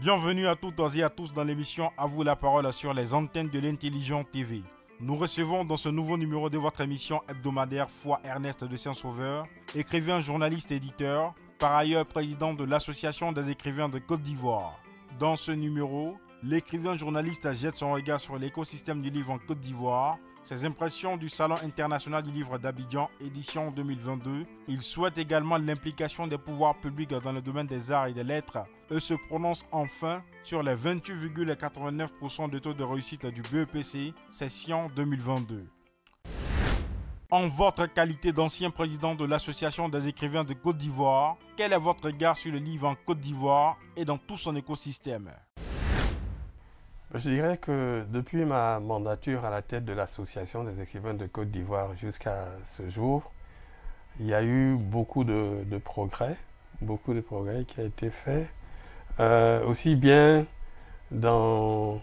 Bienvenue à toutes et à tous dans l'émission À vous la parole sur les antennes de l'Intelligent TV. Nous recevons dans ce nouveau numéro de votre émission hebdomadaire Foi Ernest de Saint-Sauveur, écrivain, journaliste, éditeur, par ailleurs président de l'Association des écrivains de Côte d'Ivoire. Dans ce numéro, l'écrivain journaliste jette son regard sur l'écosystème du livre en Côte d'Ivoire, ses impressions du Salon international du livre d'Abidjan, édition 2022. Il souhaite également l'implication des pouvoirs publics dans le domaine des arts et des lettres et se prononce enfin sur les 28,89% de taux de réussite du BEPC, session 2022. En votre qualité d'ancien président de l'Association des écrivains de Côte d'Ivoire, quel est votre regard sur le livre en Côte d'Ivoire et dans tout son écosystème ? Je dirais que depuis ma mandature à la tête de l'Association des écrivains de Côte d'Ivoire jusqu'à ce jour, il y a eu beaucoup de progrès qui a été fait, aussi bien dans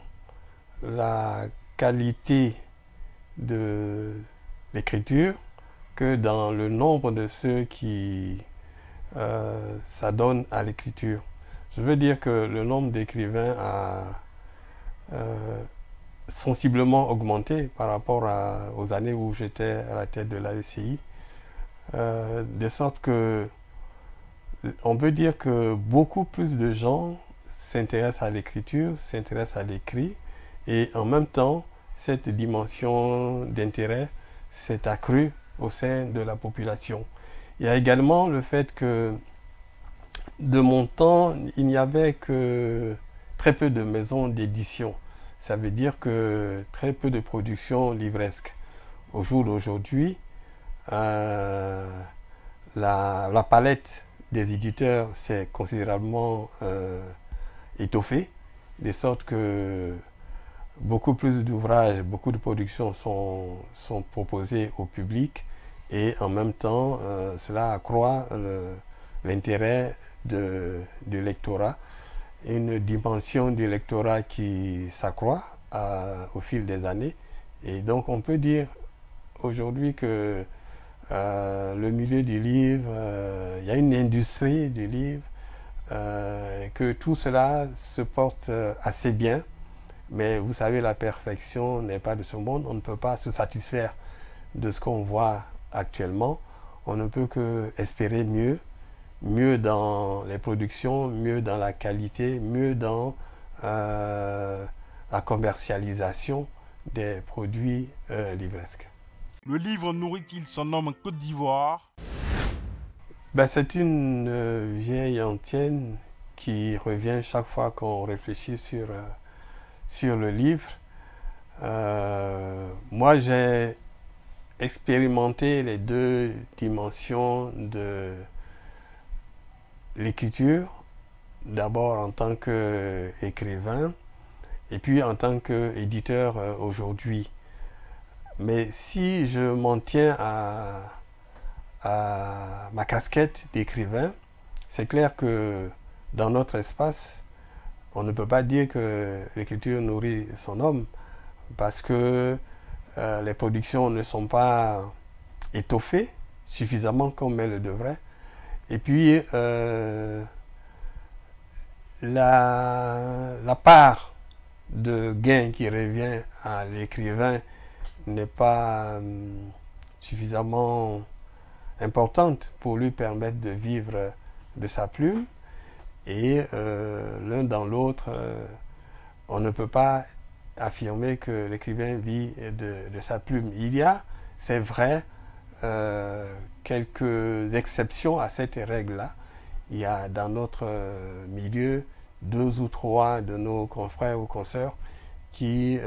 la qualité de l'écriture que dans le nombre de ceux qui s'adonnent à l'écriture. Je veux dire que le nombre d'écrivains a sensiblement augmenté par rapport aux années où j'étais à la tête de l'AECI, de sorte que on peut dire que beaucoup plus de gens s'intéressent à l'écriture, s'intéressent à l'écrit, et en même temps, cette dimension d'intérêt s'est accrue au sein de la population. Il y a également le fait que, de mon temps, il n'y avait que très peu de maisons d'édition. Ça veut dire que très peu de productions livresques. Au jour d'aujourd'hui, la palette des éditeurs s'est considérablement étoffée, de sorte que beaucoup plus d'ouvrages, beaucoup de productions sont proposées au public, et en même temps, cela accroît l'intérêt du lectorat. Une dimension du lectorat qui s'accroît au fil des années. Et donc on peut dire aujourd'hui que le milieu du livre, il y a une industrie du livre, que tout cela se porte assez bien. Mais vous savez, la perfection n'est pas de ce monde. On ne peut pas se satisfaire de ce qu'on voit actuellement. On ne peut que espérer mieux. Mieux dans les productions, mieux dans la qualité, mieux dans la commercialisation des produits livresques. Le livre nourrit-il son homme en Côte d'Ivoire ? C'est une vieille antienne qui revient chaque fois qu'on réfléchit sur le livre. Moi, j'ai expérimenté les deux dimensions de l'écriture, d'abord en tant qu'écrivain et puis en tant qu'éditeur aujourd'hui. Mais si je m'en tiens à ma casquette d'écrivain, c'est clair que dans notre espace, on ne peut pas dire que l'écriture nourrit son homme, parce que les productions ne sont pas étoffées suffisamment comme elles le devraient. Et puis, la part de gain qui revient à l'écrivain n'est pas suffisamment importante pour lui permettre de vivre de sa plume. Et l'un dans l'autre, on ne peut pas affirmer que l'écrivain vit de sa plume. Il y a, c'est vrai, quelques exceptions à cette règle-là. Il y a dans notre milieu 2 ou 3 de nos confrères ou consoeurs qui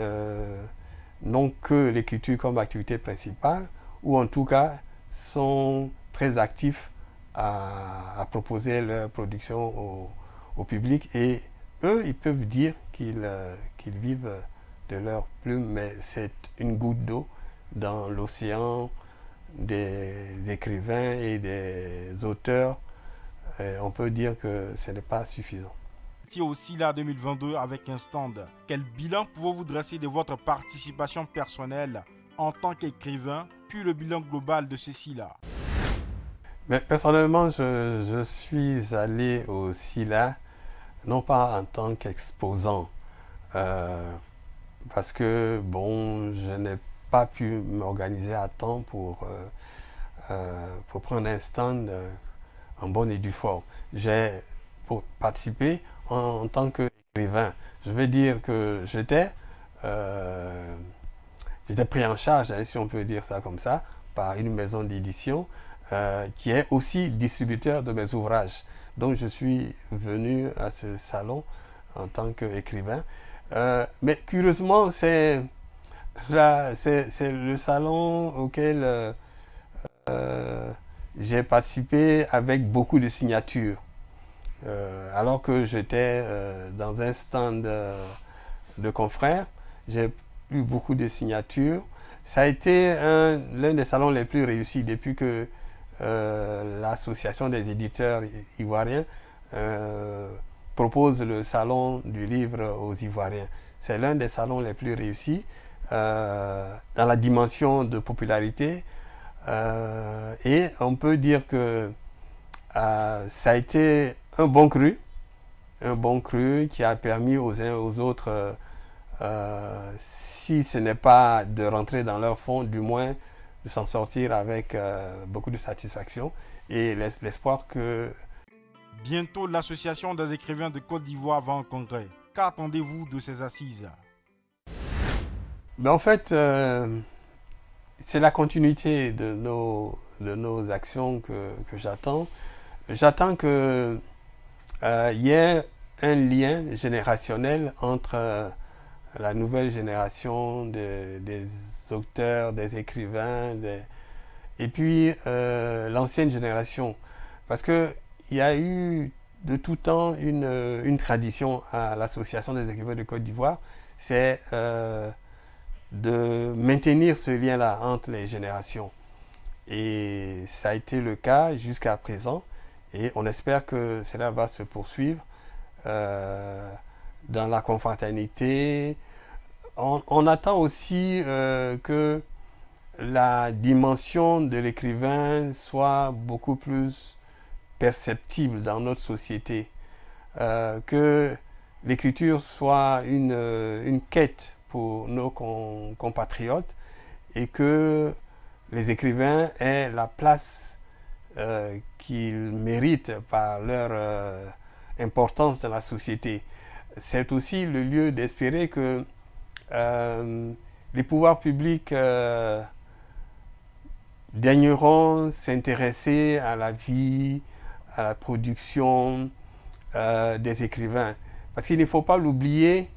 n'ont que l'écriture comme activité principale, ou en tout cas sont très actifs à proposer leur production au public, et eux, ils peuvent dire qu'ils vivent de leur plume, mais c'est une goutte d'eau dans l'océan des écrivains et des auteurs. On peut dire que ce n'est pas suffisant. C'est aussi là 2022 avec un stand. Quel bilan pouvez-vous dresser de votre participation personnelle en tant qu'écrivain, puis le bilan global de ceci-là? Mais personnellement, je suis allé au SILA non pas en tant qu'exposant, parce que bon, je n'ai pas pu m'organiser à temps pour prendre un stand en bonne et due forme. J'ai participé en tant qu'écrivain. Je vais dire que j'étais pris en charge, hein, si on peut dire ça comme ça, par une maison d'édition qui est aussi distributeur de mes ouvrages. Donc je suis venu à ce salon en tant qu'écrivain. Mais curieusement, c'est le salon auquel j'ai participé avec beaucoup de signatures. Alors que j'étais dans un stand de confrères, j'ai eu beaucoup de signatures. Ça a été l'un des salons les plus réussis depuis que l'association des éditeurs ivoiriens propose le salon du livre aux Ivoiriens. C'est l'un des salons les plus réussis dans la dimension de popularité et on peut dire que ça a été un bon cru qui a permis aux uns et aux autres, si ce n'est pas de rentrer dans leur fond, du moins de s'en sortir avec beaucoup de satisfaction et l'espoir que... Bientôt, l'Association des écrivains de Côte d'Ivoire va en congrès. Qu'attendez-vous de ces assises? Ben en fait, c'est la continuité de nos actions que j'attends. J'attends qu'il y ait un lien générationnel entre la nouvelle génération des auteurs, des écrivains, et puis l'ancienne génération. Parce qu'il y a eu de tout temps une tradition à l'Association des écrivains de Côte d'Ivoire, c'est de maintenir ce lien-là entre les générations. Et ça a été le cas jusqu'à présent. Et on espère que cela va se poursuivre dans la confraternité. On attend aussi que la dimension de l'écrivain soit beaucoup plus perceptible dans notre société. Que l'écriture soit une quête pour nos compatriotes et que les écrivains aient la place qu'ils méritent par leur importance dans la société. C'est aussi le lieu d'espérer que les pouvoirs publics daigneront s'intéresser à la vie, à la production des écrivains. Parce qu'il ne faut pas l'oublier,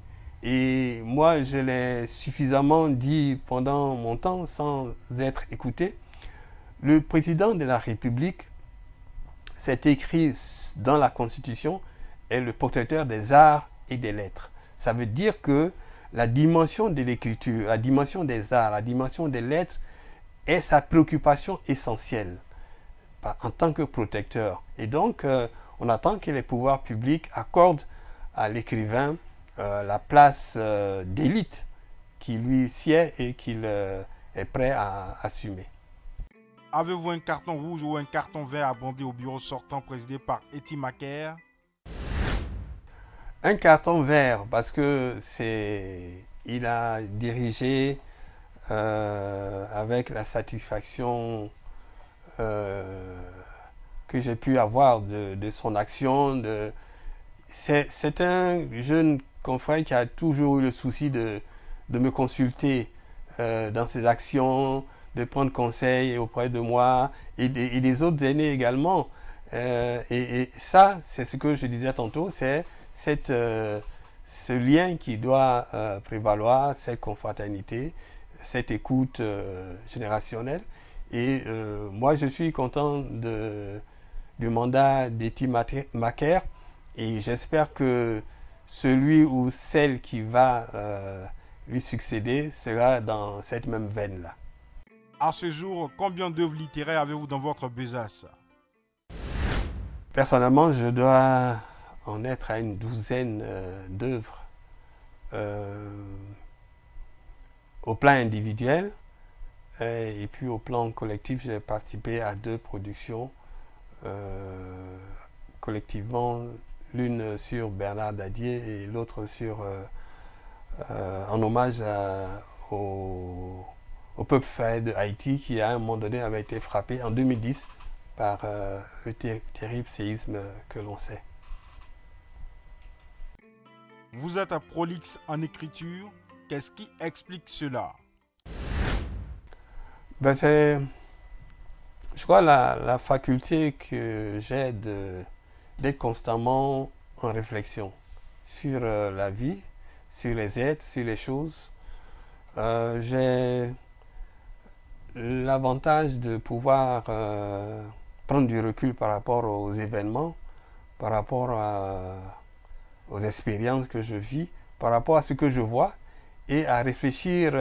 et moi je l'ai suffisamment dit pendant mon temps sans être écouté, le président de la République, c'est écrit dans la Constitution, est le protecteur des arts et des lettres. Ça veut dire que la dimension de l'écriture, la dimension des arts, la dimension des lettres est sa préoccupation essentielle en tant que protecteur. Et donc, on attend que les pouvoirs publics accordent à l'écrivain la place d'élite qui lui sied et qu'il est prêt à assumer. Avez-vous un carton rouge ou un carton vert abondé au bureau sortant présidé par Eti Maker? Un carton vert parce que il a dirigé avec la satisfaction que j'ai pu avoir de son action. C'est un jeune confrère qui a toujours eu le souci de me consulter dans ses actions, de prendre conseil auprès de moi et des autres aînés également. Et ça, c'est ce que je disais tantôt, c'est ce lien qui doit prévaloir, cette confraternité, cette écoute générationnelle. Et moi, je suis content du mandat d'Eti Maker et j'espère que celui ou celle qui va lui succéder sera dans cette même veine-là. À ce jour, combien d'œuvres littéraires avez-vous dans votre besace? Personnellement, je dois en être à une douzaine d'œuvres. Au plan individuel et puis au plan collectif, j'ai participé à 2 productions. Collectivement, l'une sur Bernard Dadier et l'autre en hommage au peuple failli de Haïti qui à un moment donné avait été frappé en 2010 par le terrible séisme que l'on sait. Vous êtes prolixe en écriture. Qu'est-ce qui explique cela? Ben c'est, je crois, la faculté que j'ai d'être constamment en réflexion sur la vie, sur les êtres, sur les choses. J'ai l'avantage de pouvoir prendre du recul par rapport aux événements, par rapport aux expériences que je vis, par rapport à ce que je vois, et à réfléchir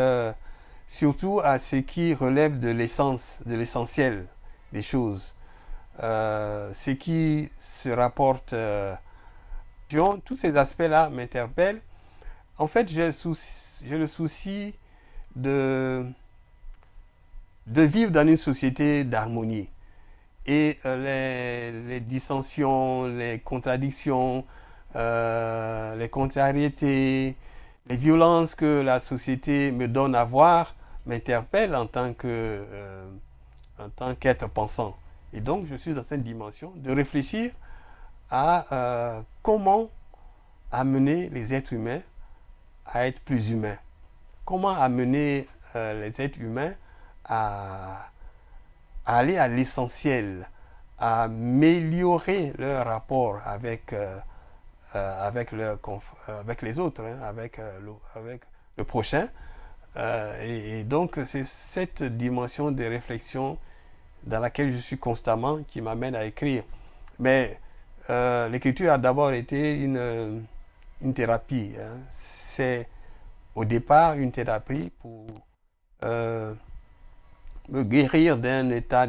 surtout à ce qui relève de l'essence, de l'essentiel des choses. Ce qui se rapporte, tous ces aspects-là m'interpellent. En fait, j'ai le souci de vivre dans une société d'harmonie. Et les dissensions, les contradictions, les contrariétés, les violences que la société me donne à voir m'interpellent en tant qu'être pensant. Et donc, je suis dans cette dimension de réfléchir à comment amener les êtres humains à être plus humains. Comment amener les êtres humains à aller à l'essentiel, à améliorer leur rapport avec les autres, hein, avec le prochain. Et donc, c'est cette dimension de réflexion dans laquelle je suis constamment qui m'amène à écrire. Mais l'écriture a d'abord été une thérapie. Hein. C'est au départ une thérapie pour me guérir d'un état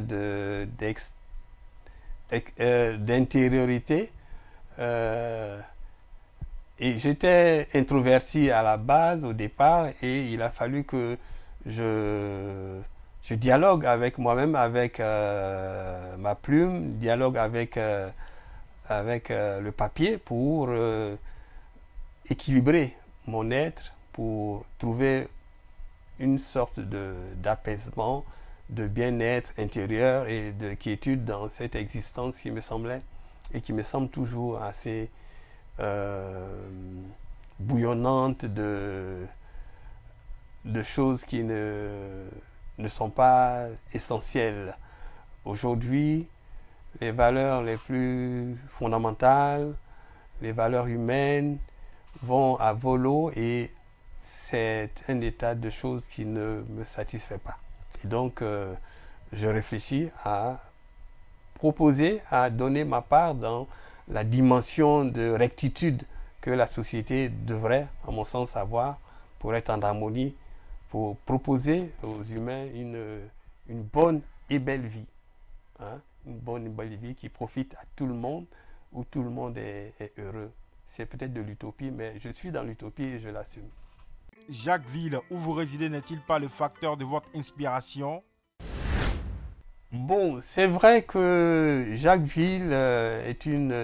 d'intériorité. Et j'étais introverti à la base, au départ, et il a fallu que je dialogue avec moi-même, avec ma plume, dialogue avec le papier pour équilibrer mon être, pour trouver une sorte d'apaisement, de bien-être intérieur et de quiétude dans cette existence qui me semblait et qui me semble toujours assez bouillonnante de choses qui ne sont pas essentielles. Aujourd'hui, les valeurs les plus fondamentales, les valeurs humaines vont à volo et c'est un état de choses qui ne me satisfait pas. Et donc, je réfléchis à proposer, à donner ma part dans la dimension de rectitude que la société devrait, à mon sens, avoir pour être en harmonie, pour proposer aux humains une bonne et belle vie. Hein? Une bonne et belle vie qui profite à tout le monde, où tout le monde est heureux. C'est peut-être de l'utopie, mais je suis dans l'utopie et je l'assume. Jacquesville, où vous résidez, n'est-il pas le facteur de votre inspiration? Bon, c'est vrai que Jacquesville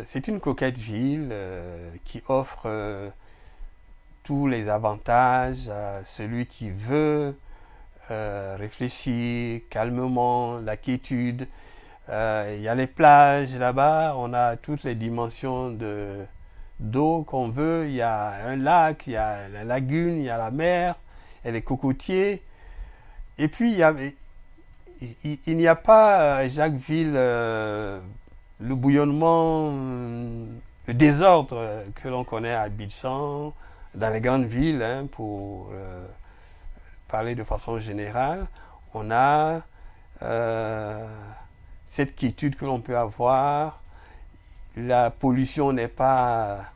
c'est une coquette ville qui offre tous les avantages à celui qui veut réfléchir calmement, la quiétude. Il y a les plages là-bas, on a toutes les dimensions d'eau qu'on veut. Il y a un lac, il y a la lagune, il y a la mer, il y a les cocotiers. Et puis, il n'y a pas à Jacquesville le bouillonnement, le désordre que l'on connaît à Abidjan, dans les grandes villes, hein, pour parler de façon générale. On a cette quiétude que l'on peut avoir. La pollution n'est pas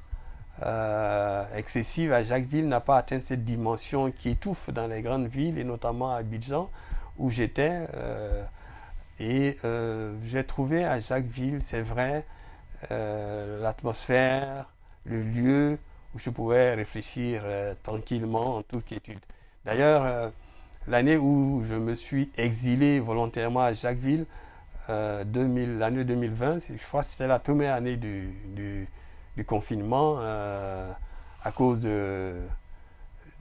excessive à Jacquesville, n'a pas atteint cette dimension qui étouffe dans les grandes villes, et notamment à Abidjan, où j'étais. J'ai trouvé à Jacquesville, c'est vrai, l'atmosphère, le lieu où je pouvais réfléchir tranquillement, en toute quiétude. D'ailleurs, l'année où je me suis exilé volontairement à Jacquesville, l'année 2020, je crois que c'était la première année du du confinement à cause de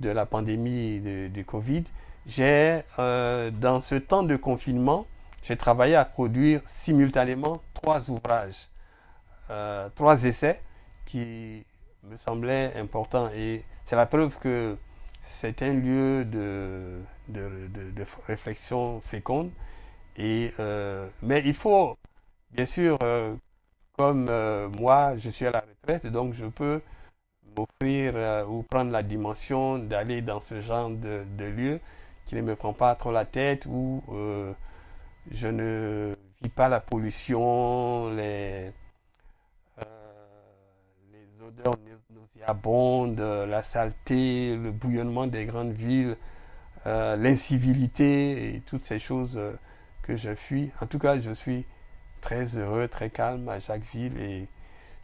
la pandémie du Covid, dans ce temps de confinement, j'ai travaillé à produire simultanément 3 ouvrages, 3 essais qui me semblaient importants. Et c'est la preuve que c'est un lieu de réflexion féconde. Mais il faut, bien sûr, comme moi, je suis à la retraite, donc je peux m'offrir ou prendre la dimension d'aller dans ce genre de lieu qui ne me prend pas trop la tête, où je ne vis pas la pollution, les odeurs nauséabondes, la saleté, le bouillonnement des grandes villes, l'incivilité et toutes ces choses que je fuis. En tout cas, je suis très heureux, très calme à Jacquesville et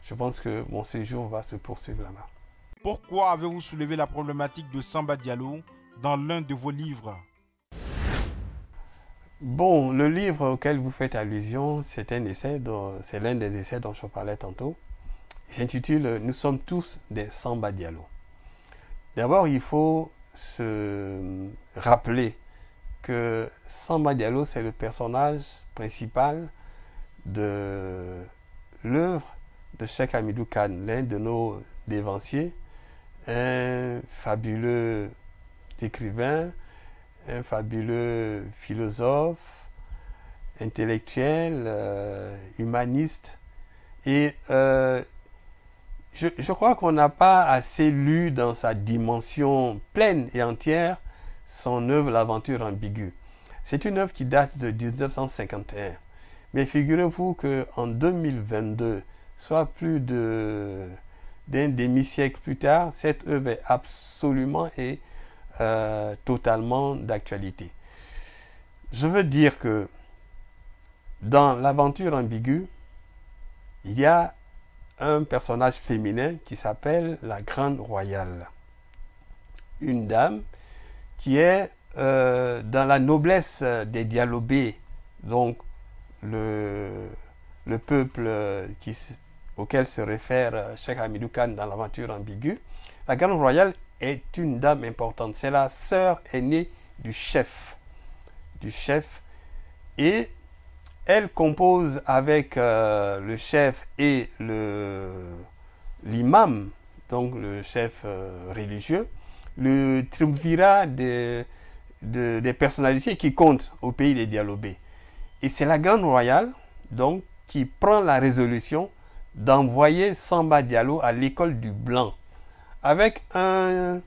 je pense que mon séjour va se poursuivre là-bas. Pourquoi avez-vous soulevé la problématique de Samba Diallo dans l'un de vos livres? Bon, le livre auquel vous faites allusion, c'est l'un des essais dont je parlais tantôt. Il s'intitule « Nous sommes tous des Samba Diallo ». D'abord, il faut se rappeler que Samba Diallo, c'est le personnage principal de l'œuvre de Cheikh Hamidou Kane, l'un de nos dévanciers, un fabuleux écrivain, un fabuleux philosophe, intellectuel, humaniste. Et je crois qu'on n'a pas assez lu dans sa dimension pleine et entière son œuvre L'Aventure ambiguë. C'est une œuvre qui date de 1951. Mais figurez-vous qu'en 2022, soit plus d'un demi-siècle plus tard, cette œuvre est absolument et totalement d'actualité. Je veux dire que dans L'Aventure ambiguë, il y a un personnage féminin qui s'appelle la Grande Royale. Une dame qui est dans la noblesse des Dialobés, donc le peuple auquel se réfère Cheikh Hamidou Kane dans L'Aventure ambiguë. La Grande Royale est une dame importante. C'est la sœur aînée du chef. Et elle compose avec le chef et l'imam, donc le chef religieux, le triumvirat des personnalités qui comptent au pays des Dialobés. Et c'est la Grande Royale, donc, qui prend la résolution d'envoyer Samba Diallo à l'école du Blanc, avec un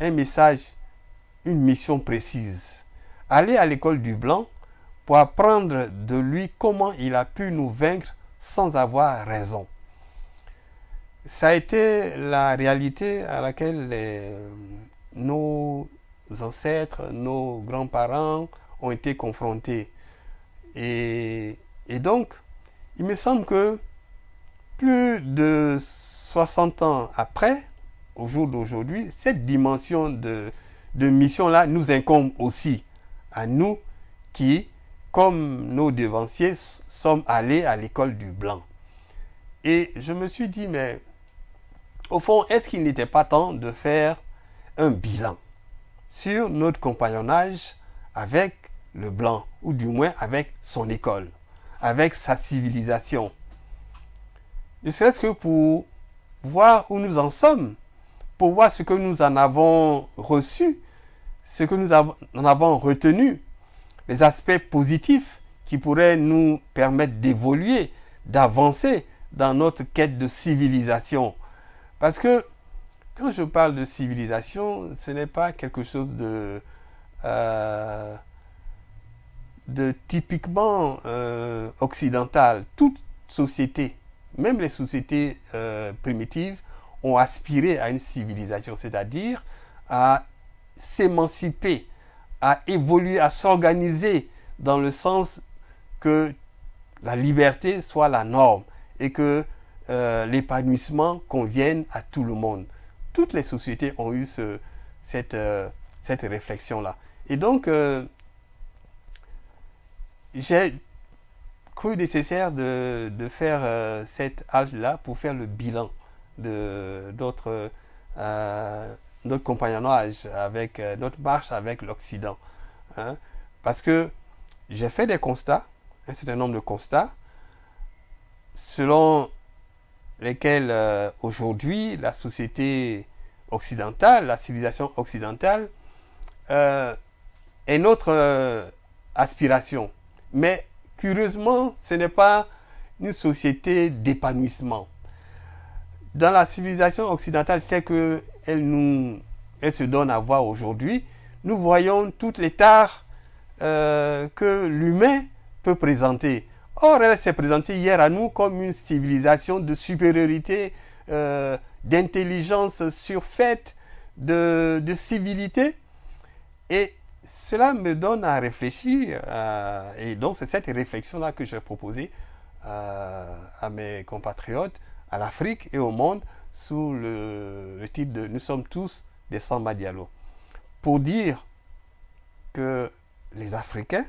message, une mission précise. Aller à l'école du Blanc pour apprendre de lui comment il a pu nous vaincre sans avoir raison. Ça a été la réalité à laquelle nos ancêtres, nos grands-parents ont été confrontés. Et donc, il me semble que plus de 60 ans après, au jour d'aujourd'hui, cette dimension de mission-là nous incombe aussi, à nous qui, comme nos devanciers, sommes allés à l'école du Blanc. Et je me suis dit, mais au fond, est-ce qu'il n'était pas temps de faire un bilan sur notre compagnonnage avec le Blanc, ou du moins avec son école, avec sa civilisation? Ne serait-ce que pour voir où nous en sommes, pour voir ce que nous en avons reçu, ce que nous en avons retenu, les aspects positifs qui pourraient nous permettre d'évoluer, d'avancer dans notre quête de civilisation. Parce que quand je parle de civilisation, ce n'est pas quelque chose de typiquement occidental. Toute société, même les sociétés primitives, ont aspiré à une civilisation, c'est-à-dire à s'émanciper, à évoluer, à s'organiser dans le sens que la liberté soit la norme et que l'épanouissement convienne à tout le monde. Toutes les sociétés ont eu cette réflexion-là. Et donc, j'ai cru nécessaire de faire cette halte-là pour faire le bilan de notre compagnonnage, avec notre marche avec l'Occident. Hein, parce que j'ai fait des constats, un certain nombre de constats, selon lesquels aujourd'hui la société occidentale, la civilisation occidentale, est notre aspiration. Mais curieusement, ce n'est pas une société d'épanouissement. Dans la civilisation occidentale telle qu'elle se donne à voir aujourd'hui, nous voyons toutes les tares que l'humain peut présenter. Or, elle s'est présentée hier à nous comme une civilisation de supériorité, d'intelligence surfaite, de civilité. Et cela me donne à réfléchir. Et donc, c'est cette réflexion-là que j'ai proposée à mes compatriotes, à l'Afrique et au monde, sous le titre de « Nous sommes tous des Samba Diallo ». Pour dire que les Africains,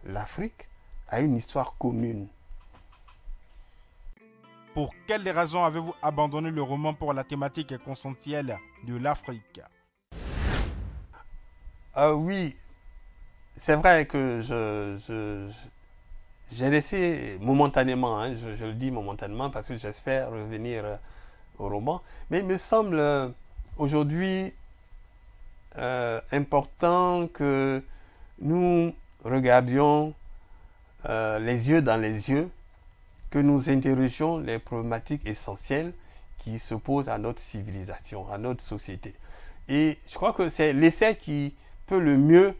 l'Afrique, a une histoire commune. Pour quelles raisons avez-vous abandonné le roman pour la thématique conscientielle de l'Afrique? Oui, c'est vrai que j'ai laissé momentanément, hein, je le dis momentanément parce que j'espère revenir au roman, mais il me semble aujourd'hui important que nous regardions les yeux dans les yeux, que nous interrogions les problématiques essentielles qui se posent à notre civilisation, à notre société. Et je crois que c'est l'essai qui peut le mieux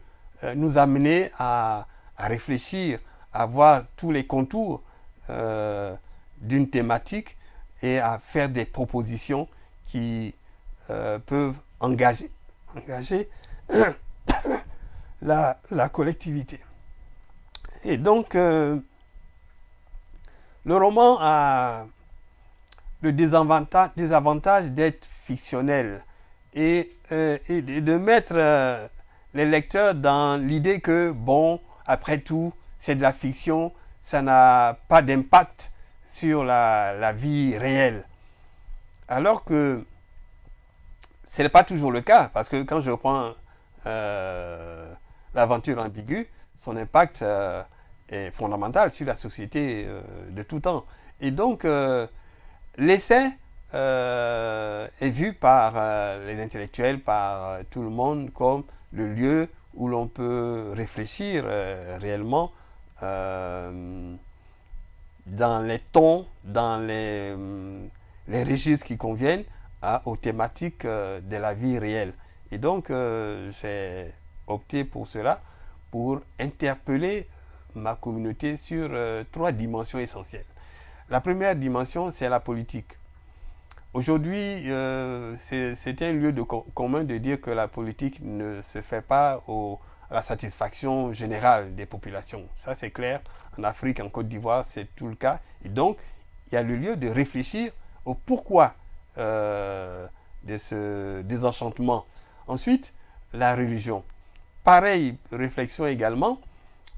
nous amener à réfléchir, à voir tous les contours d'une thématique et à faire des propositions qui peuvent engager la collectivité. Et donc, le roman a le désavantage d'être fictionnel et de mettre les lecteurs dans l'idée que, bon, après tout, c'est de la fiction, ça n'a pas d'impact sur la vie réelle. Alors que ce n'est pas toujours le cas, parce que quand je prends l'aventure ambiguë, son impact est fondamental sur la société de tout temps. Et donc, l'essai est vu par les intellectuels, par tout le monde, comme le lieu où l'on peut réfléchir réellement dans les tons, dans les registres qui conviennent aux thématiques de la vie réelle. Et donc, j'ai opté pour cela, pour interpeller ma communauté sur 3 dimensions essentielles. La première dimension, c'est la politique. Aujourd'hui, c'est un lieu commun de dire que la politique ne se fait pas à la satisfaction générale des populations. Ça, c'est clair. En Afrique, en Côte d'Ivoire, c'est tout le cas. Et donc, il y a le lieu de réfléchir au pourquoi de ce désenchantement. Ensuite, la religion. Pareille réflexion également.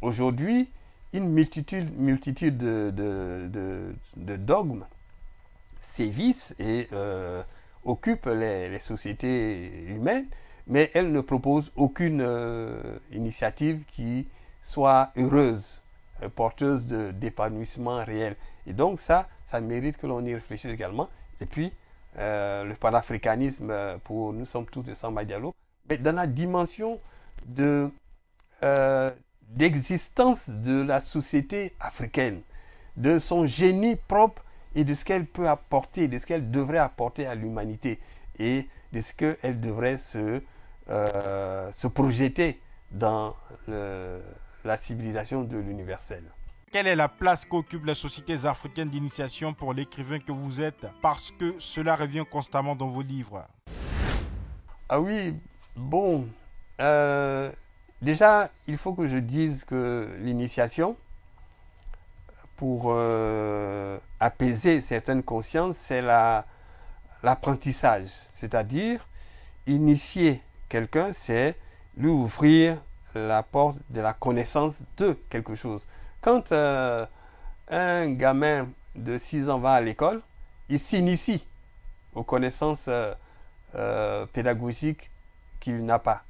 Aujourd'hui, une multitude de dogmes sévissent et occupent les sociétés humaines, mais elles ne proposent aucune initiative qui soit heureuse, porteuse d'épanouissement réel. Et donc ça mérite que l'on y réfléchisse également. Et puis, le panafricanisme, pour nous sommes tous de Samba Diallo, mais dans la dimension d'existence de la société africaine, de son génie propre et de ce qu'elle peut apporter, de ce qu'elle devrait apporter à l'humanité et de ce qu'elle devrait se projeter dans la civilisation de l'universel. Quelle est la place qu'occupent les sociétés africaines d'initiation pour l'écrivain que vous êtes, parce que cela revient constamment dans vos livres? Ah oui, bon, déjà, il faut que je dise que l'initiation, pour apaiser certaines consciences, c'est l'apprentissage. C'est-à-dire, initier quelqu'un, c'est lui ouvrir la porte de la connaissance de quelque chose. Quand un gamin de 6 ans va à l'école, il s'initie aux connaissances pédagogiques qu'il n'a pas.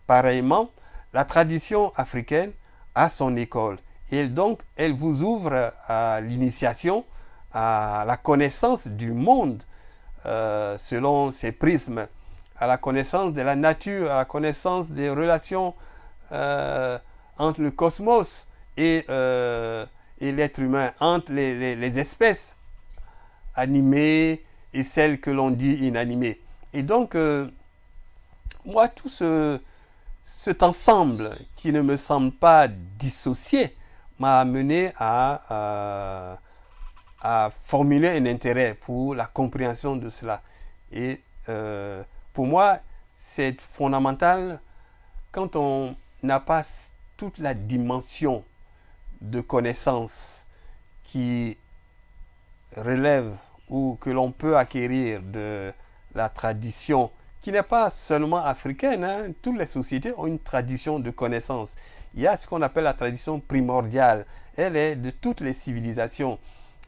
Pareillement, la tradition africaine a son école. Et donc, elle vous ouvre à l'initiation, à la connaissance du monde selon ses prismes, à la connaissance de la nature, à la connaissance des relations entre le cosmos et l'être humain, entre les espèces animées et celles que l'on dit inanimées. Et donc, moi, tout cet ensemble qui ne me semble pas dissocié m'a amené à formuler un intérêt pour la compréhension de cela. Et pour moi, c'est fondamental quand on n'a pas toute la dimension de connaissance qui relève ou que l'on peut acquérir de la tradition qui n'est pas seulement africaine, hein. Toutes les sociétés ont une tradition de connaissance. Il y a ce qu'on appelle la tradition primordiale. Elle est de toutes les civilisations.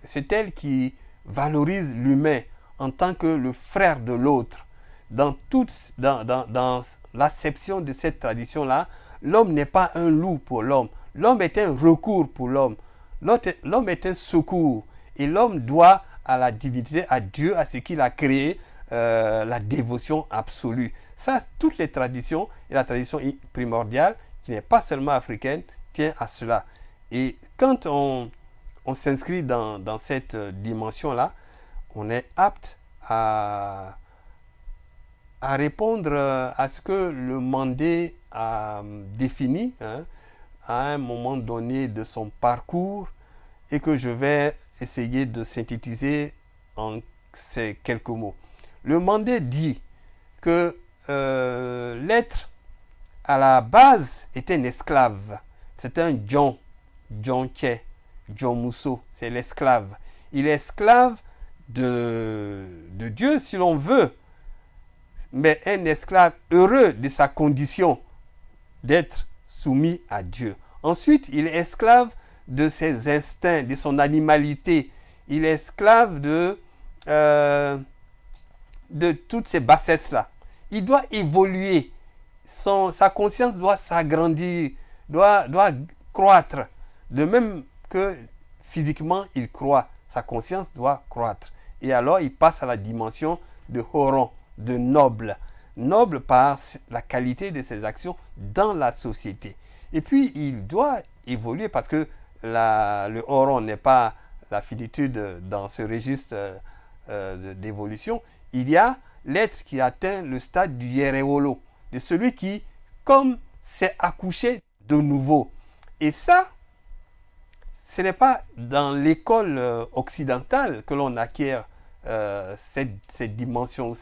C'est elle qui valorise l'humain en tant que le frère de l'autre. Dans l'acception de cette tradition-là, l'homme n'est pas un loup pour l'homme. L'homme est un recours pour l'homme. L'homme est un secours. Et l'homme doit à la divinité, à Dieu, à ce qu'il a créé, la dévotion absolue. Ça, toutes les traditions, et la tradition primordiale, qui n'est pas seulement africaine, tient à cela. Et quand on s'inscrit dans cette dimension-là, on est apte à répondre à ce que le Mandé a défini, hein, à un moment donné de son parcours, et que je vais essayer de synthétiser en ces quelques mots. Le Mandé dit que l'être à la base est un esclave. C'est un John Tché, John Musso, c'est l'esclave. Il est esclave de Dieu si l'on veut, mais un esclave heureux de sa condition d'être soumis à Dieu. Ensuite, il est esclave de ses instincts, de son animalité. Il est esclave de toutes ces bassesses-là. Il doit évoluer. Sa conscience doit s'agrandir, doit croître. De même que physiquement, il croît. Sa conscience doit croître. Et alors, il passe à la dimension de Horon, de noble. Noble par la qualité de ses actions dans la société. Et puis, il doit évoluer parce que le Horon n'est pas la finitude dans ce registre d'évolution. Il y a l'être qui atteint le stade du Yereolo, de celui qui, comme s'est accouché de nouveau. Et ça, ce n'est pas dans l'école occidentale que l'on acquiert cette dimension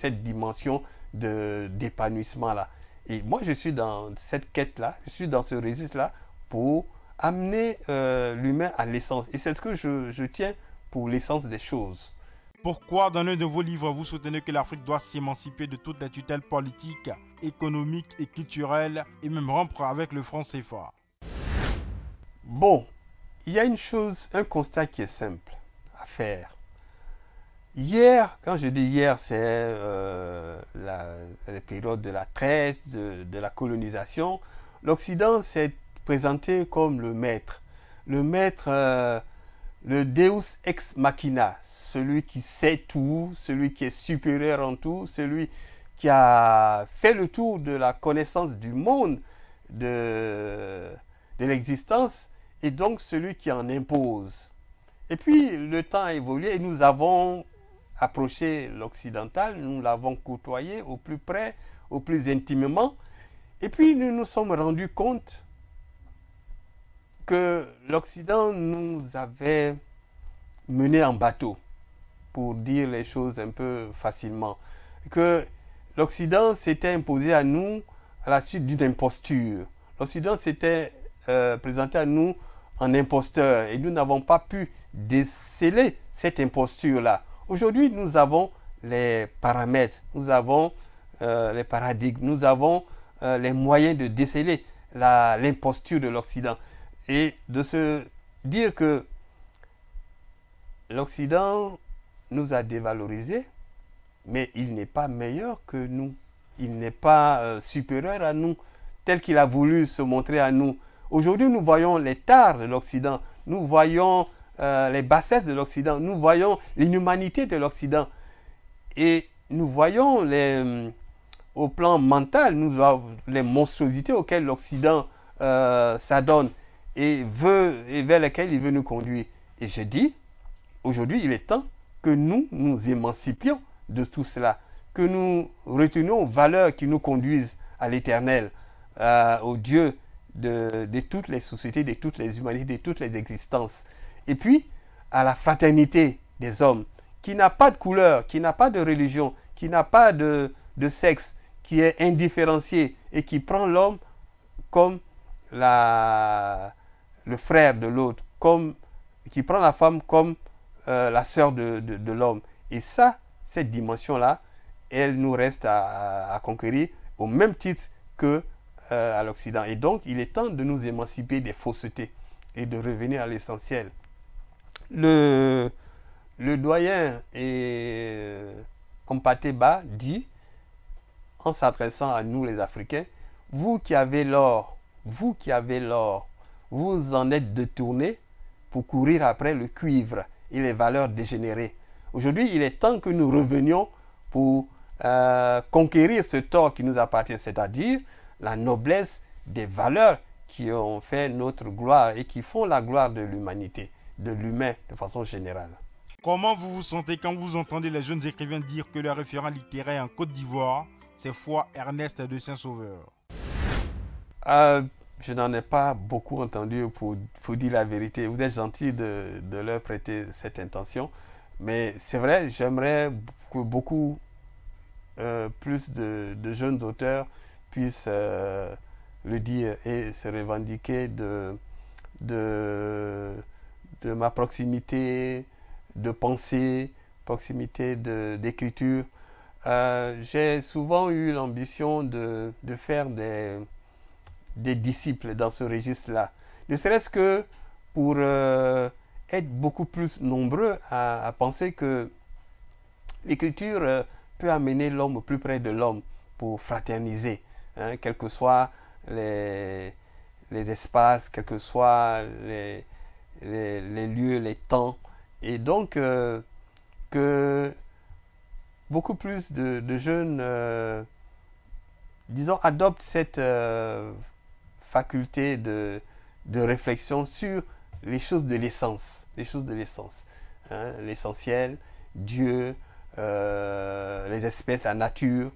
d'épanouissement-là. Et moi, je suis dans cette quête-là, je suis dans ce registre-là pour amener l'humain à l'essence. Et c'est ce que je tiens pour l'essence des choses. Pourquoi, dans l'un de vos livres, vous soutenez que l'Afrique doit s'émanciper de toutes les tutelles politiques, économiques et culturelles, et même rompre avec le franc CFA? Bon, il y a un constat qui est simple à faire. Hier, quand je dis hier, c'est la période de la traite, de la colonisation. L'Occident s'est présenté comme le maître. Le maître, le Deus ex machina, celui qui sait tout, celui qui est supérieur en tout, celui qui a fait le tour de la connaissance du monde, de l'existence, et donc celui qui en impose. Et puis, le temps a évolué et nous avons approché l'occidental, nous l'avons côtoyé au plus près, au plus intimement. Et puis, nous nous sommes rendus compte que l'Occident nous avait menés en bateau, pour dire les choses un peu facilement. Que l'Occident s'était imposé à nous à la suite d'une imposture. L'Occident s'était présenté à nous en imposteur et nous n'avons pas pu déceler cette imposture-là. Aujourd'hui, nous avons les paramètres, nous avons les paradigmes, nous avons les moyens de déceler l'imposture de l'Occident et de se dire que l'Occident nous a dévalorisés mais il n'est pas meilleur que nous. Il n'est pas supérieur à nous, tel qu'il a voulu se montrer à nous. Aujourd'hui, nous voyons les tares de l'Occident, nous voyons les bassesses de l'Occident, nous voyons l'inhumanité de l'Occident. Et nous voyons au plan mental, les monstruosités auxquelles l'Occident s'adonne et vers lesquelles il veut nous conduire. Et je dis, aujourd'hui, il est temps que nous nous émancipions de tout cela, que nous retenions aux valeurs qui nous conduisent à l'éternel, au Dieu de toutes les sociétés, de toutes les humanités, de toutes les existences. Et puis, à la fraternité des hommes, qui n'a pas de couleur, qui n'a pas de religion, qui n'a pas de sexe, qui est indifférencié et qui prend l'homme comme le frère de l'autre, qui prend la femme comme la sœur de l'homme. Et ça, cette dimension-là, elle nous reste à conquérir au même titre que à l'Occident. Et donc, il est temps de nous émanciper des faussetés et de revenir à l'essentiel. Le doyen Ampateba dit, en s'adressant à nous les Africains, vous qui avez l'or, vous en êtes détournés pour courir après le cuivre et les valeurs dégénérées. Aujourd'hui, il est temps que nous revenions pour conquérir ce tort qui nous appartient, c'est-à-dire la noblesse des valeurs qui ont fait notre gloire et qui font la gloire de l'humanité, de l'humain de façon générale. Comment vous vous sentez quand vous entendez les jeunes écrivains dire que leur référent littéraire en Côte d'Ivoire, c'est Foi Ernest de Saint-Sauveur? Je n'en ai pas beaucoup entendu pour dire la vérité. Vous êtes gentil de leur prêter cette intention. Mais c'est vrai, j'aimerais que beaucoup plus de jeunes auteurs puissent le dire et se revendiquer de ma proximité de pensée, proximité d'écriture. J'ai souvent eu l'ambition de faire des disciples dans ce registre-là. Ne serait-ce que pour être beaucoup plus nombreux à penser que l'écriture peut amener l'homme au plus près de l'homme pour fraterniser, hein, quels que soient les espaces, quels que soient les lieux, les temps. Et donc, que beaucoup plus de jeunes, disons, adoptent cette faculté de réflexion sur les choses de l'essence, hein, l'essentiel, Dieu, les espèces, la nature,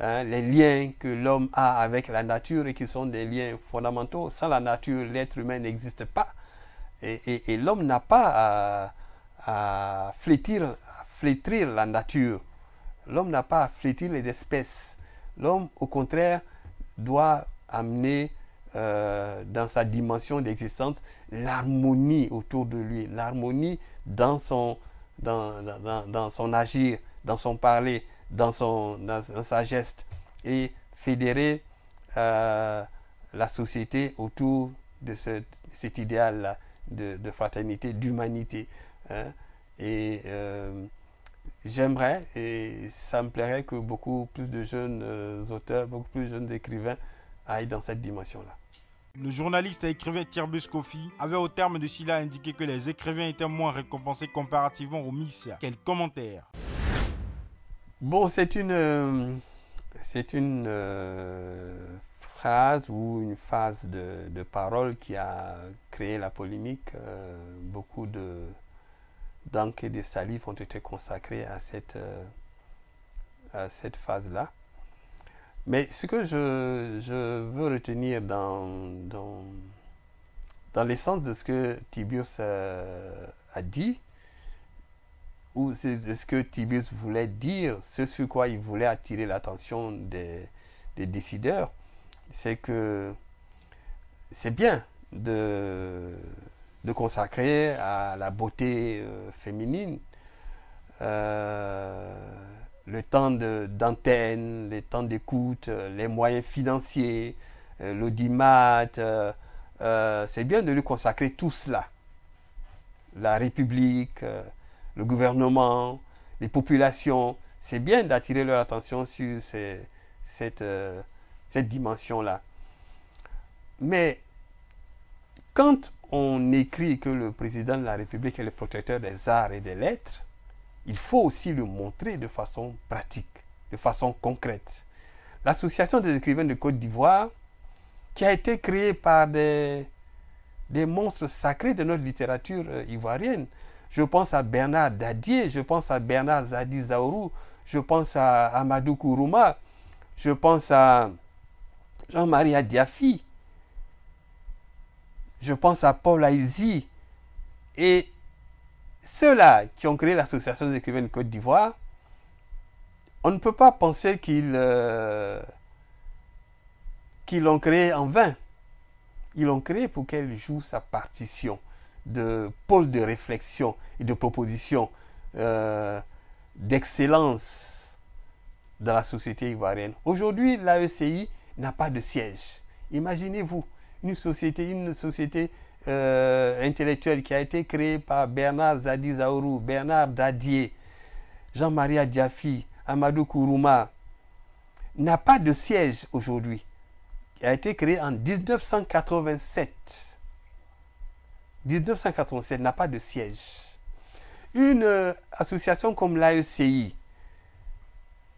hein, les liens que l'homme a avec la nature et qui sont des liens fondamentaux. Sans la nature, l'être humain n'existe pas. Et l'homme n'a pas à flétrir la nature. L'homme n'a pas à flétrir les espèces. L'homme, au contraire, doit amener dans sa dimension d'existence l'harmonie autour de lui, l'harmonie dans son agir, dans son parler, dans sa geste, et fédérer la société autour de cet idéal-là de fraternité, d'humanité. Hein. Et j'aimerais, et ça me plairait que beaucoup plus de jeunes auteurs, beaucoup plus de jeunes écrivains aillent dans cette dimension-là. Le journaliste et écrivain Tirbus Kofi avait au terme de cela indiqué que les écrivains étaient moins récompensés comparativement aux Miss. Quel commentaire? Bon, c'est une phrase ou une phase de parole qui a créé la polémique. Beaucoup d'encre et de salive ont été consacrés à cette phase-là. Mais ce que je veux retenir dans l'essence de ce que Tiburce a dit, ou ce que Tiburce voulait dire, ce sur quoi il voulait attirer l'attention des décideurs, c'est que c'est bien de consacrer à la beauté féminine le temps d'antenne, le temps d'écoute, les moyens financiers, l'audimat, c'est bien de lui consacrer tout cela. La République, le gouvernement, les populations, c'est bien d'attirer leur attention sur cette dimension-là. Mais quand on écrit que le président de la République est le protecteur des arts et des lettres, il faut aussi le montrer de façon pratique, de façon concrète. L'Association des écrivains de Côte d'Ivoire, qui a été créée par des monstres sacrés de notre littérature ivoirienne. Je pense à Bernard Dadier, je pense à Bernard Zadi Zaourou, je pense à Amadou Kourouma, je pense à Jean-Marie Adiafi, je pense à Paul Aïzi. Et ceux-là qui ont créé l'Association des écrivains de Côte d'Ivoire, on ne peut pas penser qu'ils l'ont créé en vain. Ils l'ont créé pour qu'elle joue sa partition de pôle de réflexion et de proposition d'excellence dans la société ivoirienne. Aujourd'hui, l'AECI n'a pas de siège. Imaginez-vous, une société intellectuelle qui a été créée par Bernard Zadi Zaourou, Bernard Dadier, Jean-Marie Adiafi, Amadou Kourouma, n'a pas de siège aujourd'hui. Qui a été créée en 1987. 1987 n'a pas de siège. Une association comme l'AECI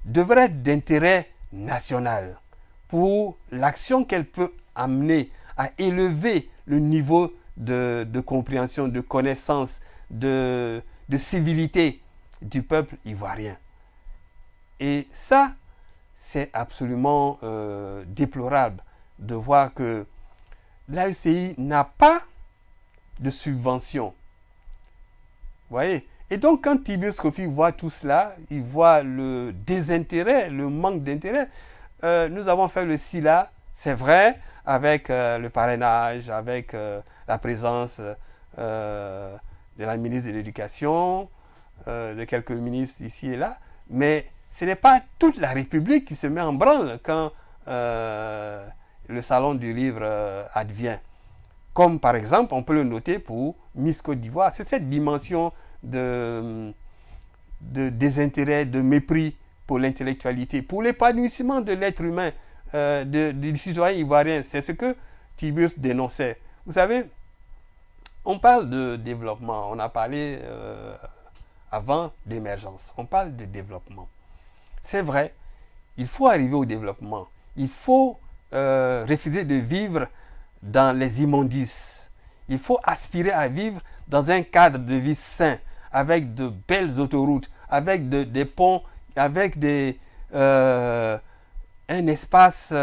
devrait être d'intérêt national pour l'action qu'elle peut amener à élever le niveau de compréhension, de connaissance, de civilité du peuple ivoirien. Et ça, c'est absolument déplorable de voir que l'AECI n'a pas de subvention. Vous voyez? Et donc, quand Tibius Kofi voit tout cela, il voit le désintérêt, le manque d'intérêt. Nous avons fait le SILA, c'est vrai, avec le parrainage, avec la présence de la ministre de l'Éducation, de quelques ministres ici et là, mais ce n'est pas toute la République qui se met en branle quand le salon du livre advient. Comme par exemple, on peut le noter pour Miss Côte d'Ivoire. C'est cette dimension de désintérêt, de mépris pour l'intellectualité, pour l'épanouissement de l'être humain, du citoyen ivoirien. C'est ce que Tibius dénonçait. Vous savez, on parle de développement. On a parlé avant d'émergence. On parle de développement. C'est vrai, il faut arriver au développement. Il faut refuser de vivre dans les immondices. Il faut aspirer à vivre dans un cadre de vie sain, avec de belles autoroutes, avec des ponts, avec un espace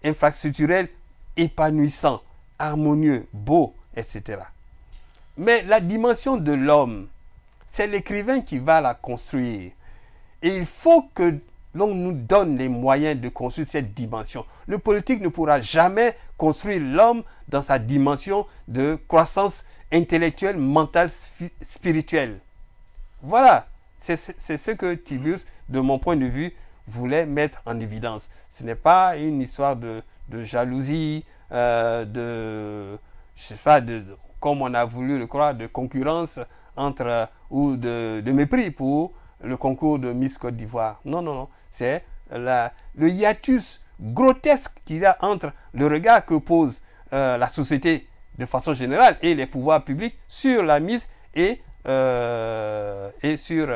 infrastructurel épanouissant, harmonieux, beau, etc. Mais la dimension de l'homme, c'est l'écrivain qui va la construire. Et il faut que l'on nous donne les moyens de construire cette dimension. Le politique ne pourra jamais construire l'homme dans sa dimension de croissance intellectuelle, mentale, spirituelle. Voilà, c'est ce que Tibius, de mon point de vue, voulait mettre en évidence. Ce n'est pas une histoire de jalousie, je sais pas, comme on a voulu le croire, de concurrence ou de mépris pour le concours de Miss Côte d'Ivoire. Non, non, non. C'est le hiatus grotesque qu'il y a entre le regard que pose la société de façon générale et les pouvoirs publics sur la Miss et sur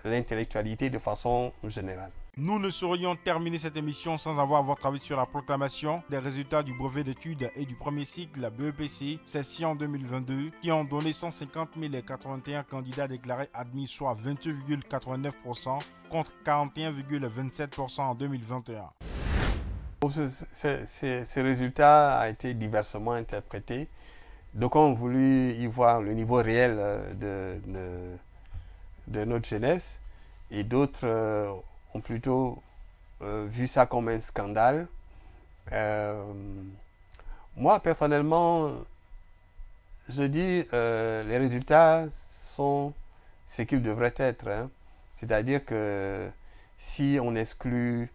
l'intellectualité de façon générale. Nous ne saurions terminer cette émission sans avoir votre avis sur la proclamation des résultats du brevet d'études et du premier cycle BEPC session 2022 qui ont donné 150 081 candidats déclarés admis, soit 28,89% contre 41,27% en 2021. Ce résultat a été diversement interprété. Donc on a voulu y voir le niveau réel de notre jeunesse et d'autres ont plutôt vu ça comme un scandale. Moi, personnellement, je dis les résultats sont ce qu'ils devraient être. Hein. C'est-à-dire que si on exclut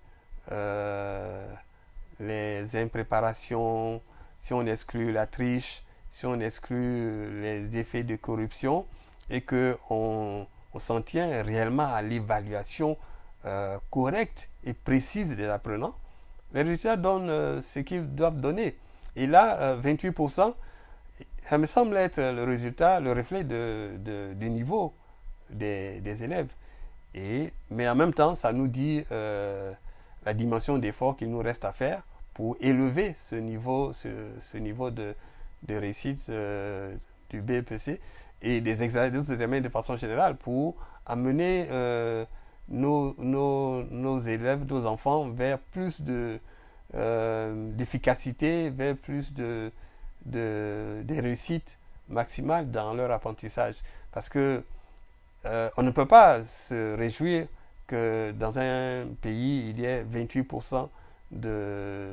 les impréparations, si on exclut la triche, si on exclut les effets de corruption et qu'on on s'en tient réellement à l'évaluation correcte et précise des apprenants, les résultats donnent ce qu'ils doivent donner. Et là, 28%, ça me semble être le résultat, le reflet du niveau des élèves. Mais en même temps, ça nous dit la dimension d'effort qu'il nous reste à faire pour élever ce niveau de réussite du BEPC et des examens de façon générale pour amener nos élèves, nos enfants vers plus d'efficacité, vers plus de réussite maximale dans leur apprentissage. Parce que on ne peut pas se réjouir que dans un pays, il y ait 28% de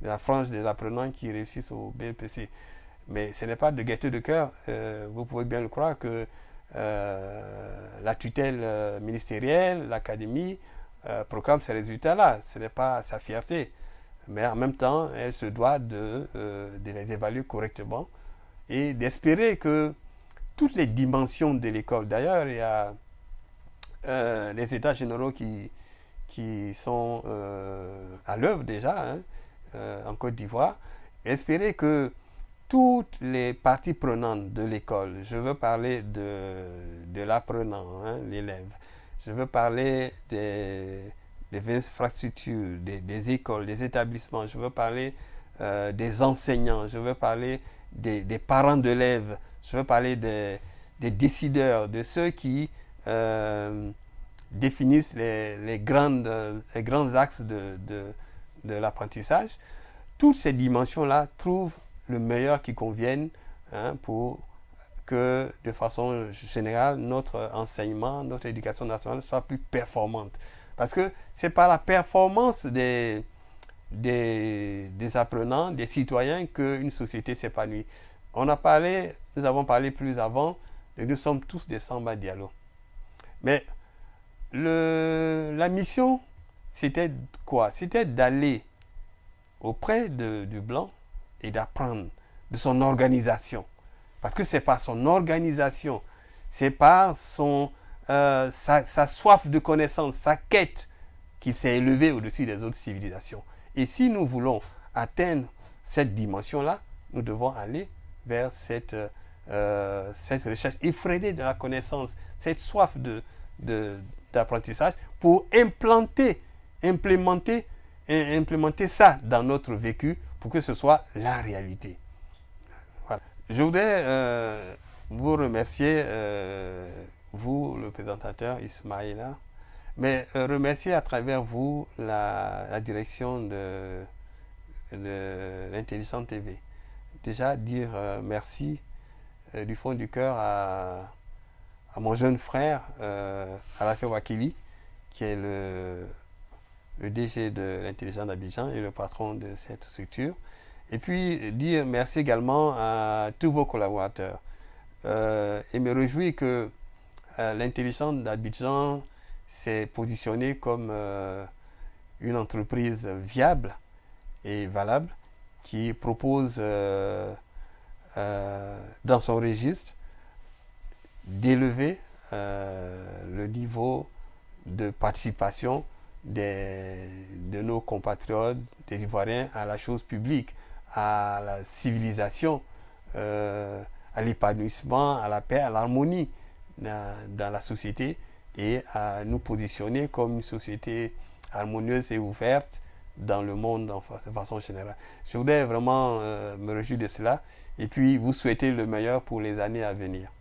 la frange des apprenants qui réussissent au BEPC. Mais ce n'est pas de gaieté de cœur. Vous pouvez bien le croire que la tutelle ministérielle, l'académie, proclame ces résultats-là. Ce n'est pas sa fierté. Mais en même temps, elle se doit de les évaluer correctement et d'espérer que toutes les dimensions de l'école, d'ailleurs, il y a les états généraux qui sont à l'œuvre déjà en Côte d'Ivoire, espérer que toutes les parties prenantes de l'école, je veux parler de l'apprenant, l'élève, je veux parler des infrastructures, des écoles, des établissements, je veux parler des enseignants, je veux parler des parents d'élèves, je veux parler des décideurs, de ceux qui définissent les grands axes de l'apprentissage. Toutes ces dimensions-là trouvent le meilleur qui convienne pour que, de façon générale, notre enseignement, notre éducation nationale soit plus performante. Parce que c'est par la performance des apprenants, des citoyens, qu'une société s'épanouit. Nous avons parlé plus avant, et nous sommes tous des Samba Diallo. Mais la mission, c'était quoi? C'était d'aller auprès du blanc et d'apprendre de son organisation. Parce que c'est par son organisation, c'est par sa soif de connaissance, sa quête qu'il s'est élevé au-dessus des autres civilisations. Et si nous voulons atteindre cette dimension-là, nous devons aller vers cette recherche effrénée de la connaissance, cette soif d'apprentissage pour implémenter ça dans notre vécu pour que ce soit la réalité. Voilà. Je voudrais vous remercier, vous, le présentateur Ismaïla, mais remercier à travers vous la direction de l'Intelligent TV. Déjà dire merci du fond du cœur à mon jeune frère, Arafé Wakili, qui est le DG de l'Intelligent d'Abidjan et le patron de cette structure. Et puis dire merci également à tous vos collaborateurs. Et me réjouir que l'Intelligent d'Abidjan s'est positionné comme une entreprise viable et valable qui propose dans son registre d'élever le niveau de participation de nos compatriotes, des Ivoiriens, à la chose publique, à la civilisation, à l'épanouissement, à la paix, à l'harmonie dans la société et à nous positionner comme une société harmonieuse et ouverte dans le monde de façon générale. Je voudrais vraiment me réjouir de cela et puis vous souhaiter le meilleur pour les années à venir.